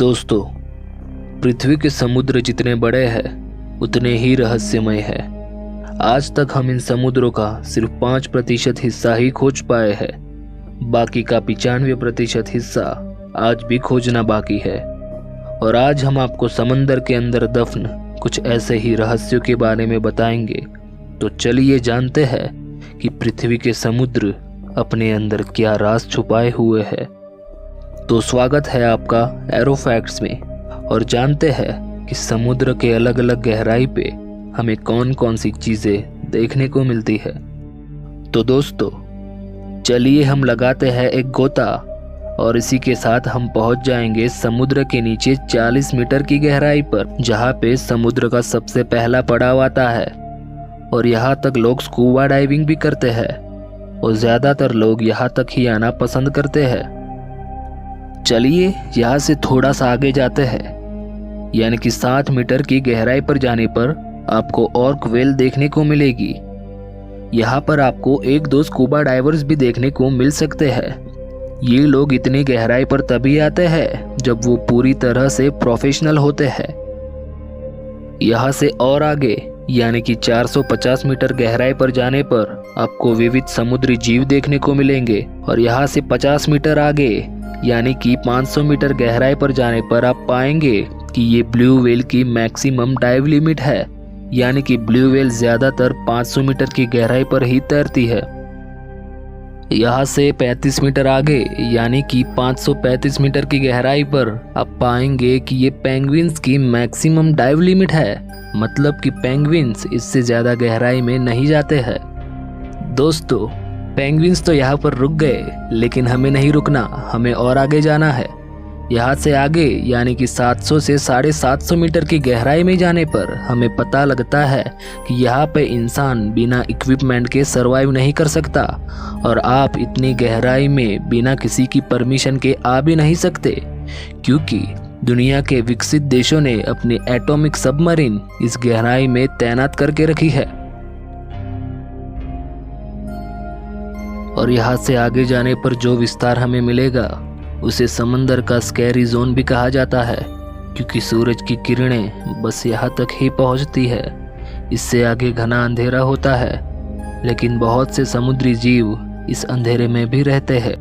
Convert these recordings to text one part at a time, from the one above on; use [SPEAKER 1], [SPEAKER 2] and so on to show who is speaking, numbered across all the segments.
[SPEAKER 1] दोस्तों, पृथ्वी के समुद्र जितने बड़े हैं उतने ही रहस्यमय हैं। आज तक हम इन समुद्रों का सिर्फ 5% हिस्सा ही खोज पाए हैं। बाकी का 95% हिस्सा आज भी खोजना बाकी है। और आज हम आपको समंदर के अंदर दफन कुछ ऐसे ही रहस्यों के बारे में बताएंगे। तो चलिए जानते हैं कि पृथ्वी के समुद्र अपने अंदर क्या राज छुपाए हुए हैं। तो स्वागत है आपका एरो फैक्ट्स में और जानते हैं कि समुद्र के अलग अलग गहराई पे हमें कौन कौन सी चीजें देखने को मिलती है। तो दोस्तों, चलिए हम लगाते हैं एक गोता और इसी के साथ हम पहुंच जाएंगे समुद्र के नीचे 40 मीटर की गहराई पर, जहां पे समुद्र का सबसे पहला पड़ाव आता है। और यहाँ तक लोग स्कूबा डाइविंग भी करते हैं और ज्यादातर लोग यहाँ तक ही आना पसंद करते हैं। चलिए यहाँ से थोड़ा सा आगे जाते हैं, यानी कि 60 मीटर की गहराई पर जाने पर आपको ऑर्क व्हेल देखने को मिलेगी। यहाँ पर आपको एक दो स्कूबा डाइवर्स भी देखने को मिल सकते हैं। ये लोग इतनी गहराई पर तभी आते हैं जब वो पूरी तरह से प्रोफेशनल होते हैं। यहाँ से और आगे यानी कि 450 मीटर गहराई पर जाने पर आपको विविध समुद्री जीव देखने को मिलेंगे। और यहाँ से 50 मीटर आगे यानी कि 500 मीटर गहराई पर जाने पर आप पाएंगे कि ये ब्लू व्हेल की मैक्सिमम डाइव लिमिट है, यानी कि ब्लू व्हेल ज्यादातर 500 मीटर की गहराई पर ही तैरती है। यहाँ से 35 मीटर आगे यानी कि 535 मीटर की गहराई पर आप पाएंगे कि ये पेंगुइन्स की मैक्सिमम डाइव लिमिट है, मतलब कि पेंगुइन्स इससे ज्यादा गहराई में नहीं जाते हैं। दोस्तों, पेंगुइन्स तो यहाँ पर रुक गए, लेकिन हमें नहीं रुकना, हमें और आगे जाना है। यहाँ से आगे यानी कि 700 से 750 मीटर की गहराई में जाने पर हमें पता लगता है कि यहाँ पे इंसान बिना इक्विपमेंट के सरवाइव नहीं कर सकता। और आप इतनी गहराई में बिना किसी की परमिशन के आ भी नहीं सकते, क्योंकि दुनिया के विकसित देशों ने अपनी एटॉमिक सबमरीन इस गहराई में तैनात करके रखी है। और यहाँ से आगे जाने पर जो विस्तार हमें मिलेगा उसे समंदर का स्कैरी जोन भी कहा जाता है, क्योंकि सूरज की किरणें बस यहाँ तक ही पहुँचती है। इससे आगे घना अंधेरा होता है, लेकिन बहुत से समुद्री जीव इस अंधेरे में भी रहते हैं।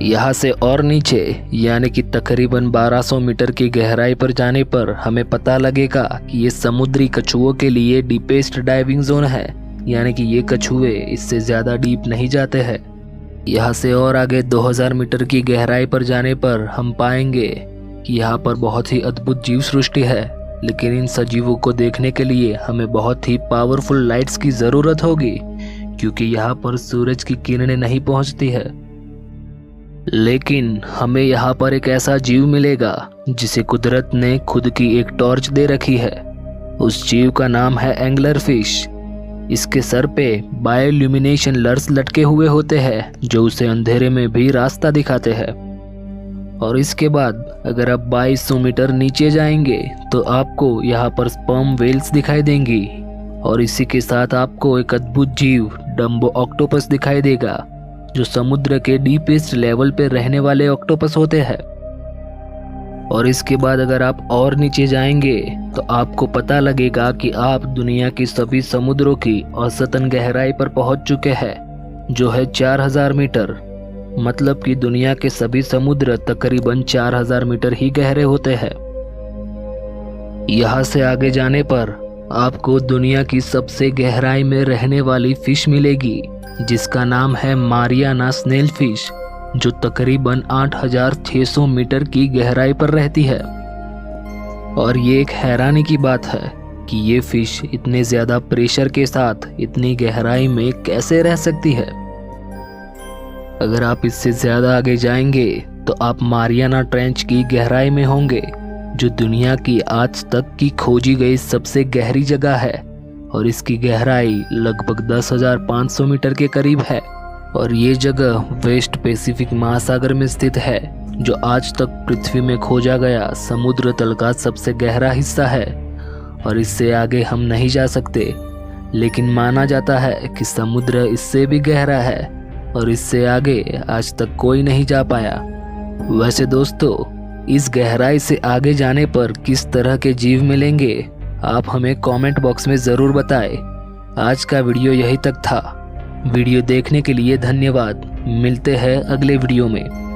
[SPEAKER 1] यहाँ से और नीचे यानी कि तकरीबन 1200 मीटर की गहराई पर जाने पर हमें पता लगेगा कि ये समुद्री कछुओं के लिए डीपेस्ट डाइविंग जोन है, यानी कि ये कछुए इससे ज़्यादा डीप नहीं जाते हैं। यहाँ से और आगे 2000 मीटर की गहराई पर जाने पर हम पाएंगे कि यहाँ पर बहुत ही अद्भुत जीव सृष्टि है, लेकिन इन सजीवों को देखने के लिए हमें बहुत ही पावरफुल लाइट्स की ज़रूरत होगी, क्योंकि यहाँ पर सूरज की किरणें नहीं पहुँचती है। लेकिन हमें यहाँ पर एक ऐसा जीव मिलेगा जिसे कुदरत ने खुद की एक टॉर्च दे रखी है। उस जीव का नाम है एंगलर फिश। इसके सर पे बायोल्यूमिनेशन लर्स लटके हुए होते हैं, जो उसे अंधेरे में भी रास्ता दिखाते हैं। और इसके बाद अगर आप 2200 मीटर नीचे जाएंगे तो आपको यहाँ पर स्पर्म व्हेल्स दिखाई देंगी। और इसी के साथ आपको एक अद्भुत जीव डम्बो ऑक्टोपस दिखाई देगा, जो समुद्र के डीपेस्ट लेवल पे रहने वाले ऑक्टोपस होते हैं। और इसके बाद अगर आप और नीचे जाएंगे तो आपको पता लगेगा कि आप दुनिया की सभी समुद्रों की औसतन गहराई पर पहुंच चुके हैं, जो है 4000 मीटर। मतलब कि दुनिया के सभी समुद्र तकरीबन 4000 मीटर ही गहरे होते हैं। यहाँ से आगे जाने पर आपको दुनिया की सबसे गहराई में रहने वाली फिश मिलेगी, जिसका नाम है मारियाना स्नेल फिश, जो तकरीबन 8600 मीटर की गहराई पर रहती है। और ये एक हैरानी की बात है कि ये फिश इतने ज़्यादा प्रेशर के साथ इतनी गहराई में कैसे रह सकती है। अगर आप इससे ज़्यादा आगे जाएंगे तो आप मारियाना ट्रेंच की गहराई में होंगे, जो दुनिया की आज तक की खोजी गई सबसे गहरी जगह है। और इसकी गहराई लगभग 10,500 मीटर के करीब है। और ये जगह वेस्ट पैसिफिक महासागर में स्थित है, जो आज तक पृथ्वी में खोजा गया समुद्र तल का सबसे गहरा हिस्सा है। और इससे आगे हम नहीं जा सकते, लेकिन माना जाता है कि समुद्र इससे भी गहरा है और इससे आगे आज तक कोई नहीं जा पाया। वैसे दोस्तों, इस गहराई से आगे जाने पर किस तरह के जीव मिलेंगे, आप हमें कमेंट बॉक्स में ज़रूर बताएं। आज का वीडियो यहीं तक था। वीडियो देखने के लिए धन्यवाद। मिलते हैं अगले वीडियो में।